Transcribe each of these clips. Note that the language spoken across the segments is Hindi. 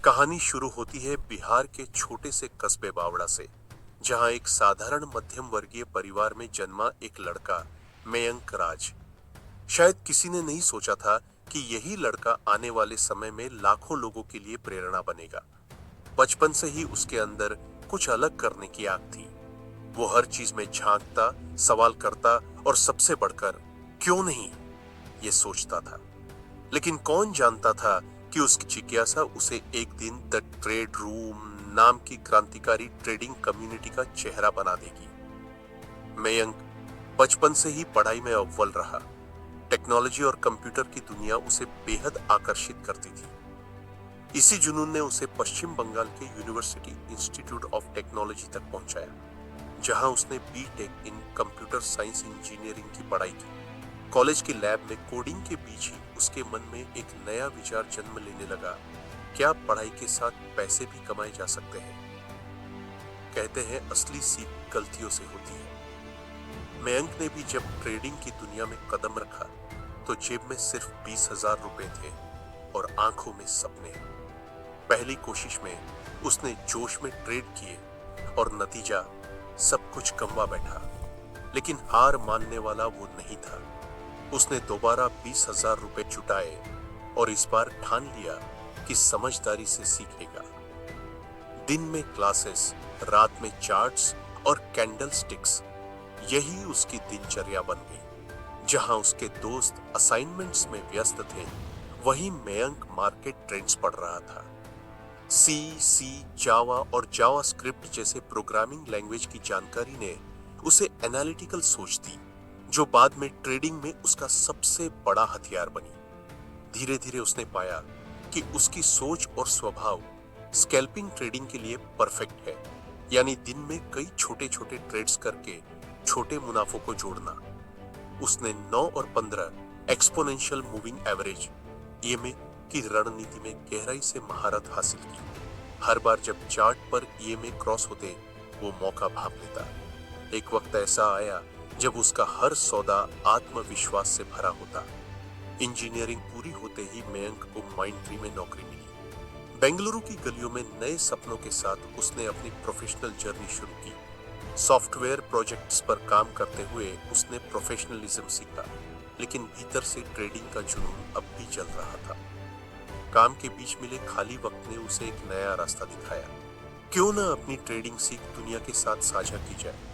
कहानी शुरू होती है बिहार के छोटे से कस्बे बावड़ा से, जहां एक साधारण मध्यम वर्गीय परिवार में जन्मा एक लड़का मयंक राज। शायद किसी ने नहीं सोचा था कि यही लड़का आने वाले समय में लाखों लोगों के लिए प्रेरणा बनेगा। बचपन से ही उसके अंदर कुछ अलग करने की आग थी। वो हर चीज में झांकता, सवाल करता और सबसे बढ़कर क्यों नहीं, ये सोचता था। लेकिन कौन जानता था कि उसकी जिज्ञासा उसे एक दिन द ट्रेड रूम नाम की क्रांतिकारी ट्रेडिंग कम्युनिटी का चेहरा बना देगी। मयंक बचपन से ही पढ़ाई में अव्वल रहा। टेक्नोलॉजी और कंप्यूटर की दुनिया उसे बेहद आकर्षित करती थी। इसी जुनून ने उसे पश्चिम बंगाल के यूनिवर्सिटी इंस्टीट्यूट ऑफ टेक्नोलॉजी तक पहुंचाया, जहां उसने BTech in computer science engineering की पढ़ाई की। कॉलेज की लैब में कोडिंग के बीच ही उसके मन में एक नया विचार जन्म लेने लगा। क्या पढ़ाई के साथ पैसे भी कमाए जा सकते हैं? कहते हैं असली सीख गलतियों से होती है। मयंक ने भी जब ट्रेडिंग की दुनिया में कदम रखा तो जेब में सिर्फ 20,000 रुपए थे और आंखों में सपने। पहली कोशिश में उसने जोश में ट्रेड किए और नतीजा सब कुछ गंवा बैठा। लेकिन हार मानने वाला वो नहीं था। उसने दोबारा 20,000 रुपए जुटाए और इस बार ठान लिया कि समझदारी से सीखेगा। दिन में क्लासेस, रात में चार्ट्स और कैंडल स्टिक्स, यही उसकी दिनचर्या बन गई। जहां उसके दोस्त असाइनमेंट्स में व्यस्त थे, वहीं मयंक मार्केट ट्रेंड्स पढ़ रहा था। सी, जावा और जावा स्क्रिप्ट जैसे प्रोग्रामिंग लैंग्वेज की जानकारी ने उसे एनालिटिकल सोच दी, जो बाद में ट्रेडिंग में उसका सबसे बड़ा हथियार बनी। धीरे धीरे उसने पाया कि उसकी सोच और स्वभाव स्कैल्पिंग ट्रेडिंग के लिए परफेक्ट है, यानी दिन में कई छोटे छोटे ट्रेड्स करके छोटे मुनाफों को जोड़ना। उसने 9 और 15 एक्सपोनेंशियल मूविंग एवरेज ईएमए की रणनीति में गहराई से महारत हासिल की। हर बार जब चार्ट पर ईएमए क्रॉस होते, वो मौका भांप लेता। एक वक्त ऐसा आया जब उसका हर सौदा आत्मविश्वास से भरा होता। इंजीनियरिंग पूरी होते ही मयंक को माइंडट्री में नौकरी मिली। बेंगलुरु की गलियों में नए सपनों के साथ उसने अपनी प्रोफेशनल जर्नी शुरू की। सॉफ्टवेयर प्रोजेक्ट्स पर काम करते हुए उसने प्रोफेशनलिज्म सीखा, लेकिन भीतर से ट्रेडिंग का जुनून अब भी चल रहा था। काम के बीच मिले खाली वक्त ने उसे एक नया रास्ता दिखाया। क्यों न अपनी ट्रेडिंग सीख दुनिया के साथ साझा की जाए।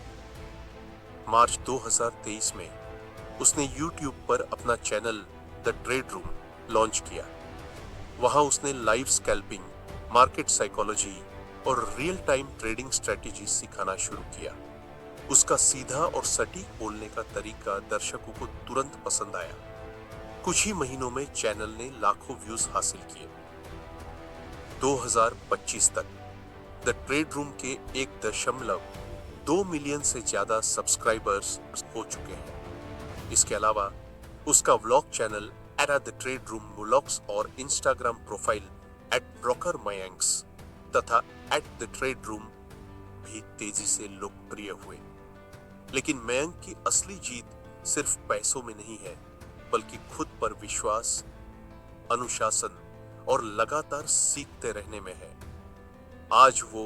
मार्च 2023 में उसने YouTube पर अपना channel the trade room launch किया। वहां उसने लाइव स्कैल्पिंग, मार्केट साइकोलॉजी और रियल टाइम ट्रेडिंग स्ट्रेटेजी सिखाना शुरू किया। उसका सीधा और सटीक बोलने का तरीका दर्शकों को तुरंत पसंद आया। कुछ ही महीनों में चैनल ने लाखों व्यूज हासिल किए। 2025 तक द ट्रेड रूम के 1.2 मिलियन से ज्यादा सब्सक्राइबर्स हो चुके हैं। इसके अलावा उसका vlog channel at the trade room vlogs और इंस्टाग्राम प्रोफाइल एट ब्रोकर मयंक्स तथा एट द ट्रेड रूम भी तेजी से लोकप्रिय हुए। लेकिन मयंक की असली जीत सिर्फ पैसों में नहीं है, बल्कि खुद पर विश्वास, अनुशासन और लगातार सीखते रहने में है। आज वो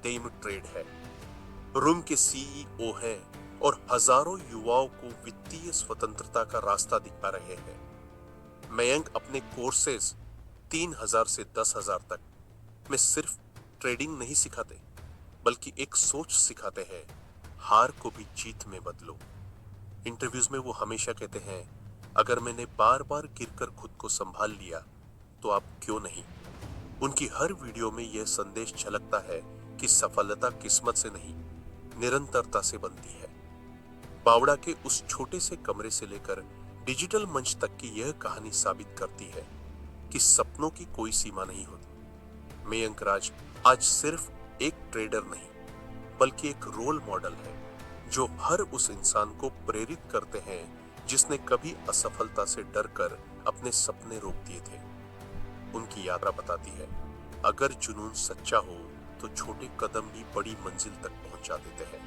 डेम ट्रेड है, रूम के सीईओ हैं और हजारों युवाओं को वित्तीय स्वतंत्रता का रास्ता दिखा रहे हैं। मयंक अपने कोर्सेज 3,000 से 10,000 तक में सिर्फ ट्रेडिंग नहीं सिखाते, बल्कि एक सोच सिखाते हैं, हार को भी जीत में बदलो। इंटरव्यूज में वो हमेशा कहते हैं, अगर मैंने बार बार गिरकर खुद को संभाल लिया तो आप क्यों नहीं। उनकी हर वीडियो में यह संदेश झलकता है कि सफलता किस्मत से नहीं, निरंतरता से बनती है। बावड़ा के उस छोटे से कमरे से लेकर डिजिटल मंच तक की यह कहानी साबित करती है कि सपनों की कोई सीमा नहीं होती। मयंक राज आज सिर्फ एक ट्रेडर नहीं, बल्कि एक रोल मॉडल है, जो हर उस इंसान को प्रेरित करते हैं जिसने कभी असफलता से डरकर अपने सपने रोक दिए थे। उनकी यात्रा बताती है, अगर जुनून सच्चा हो तो छोटे कदम भी बड़ी मंजिल तक पहुंचा देते हैं।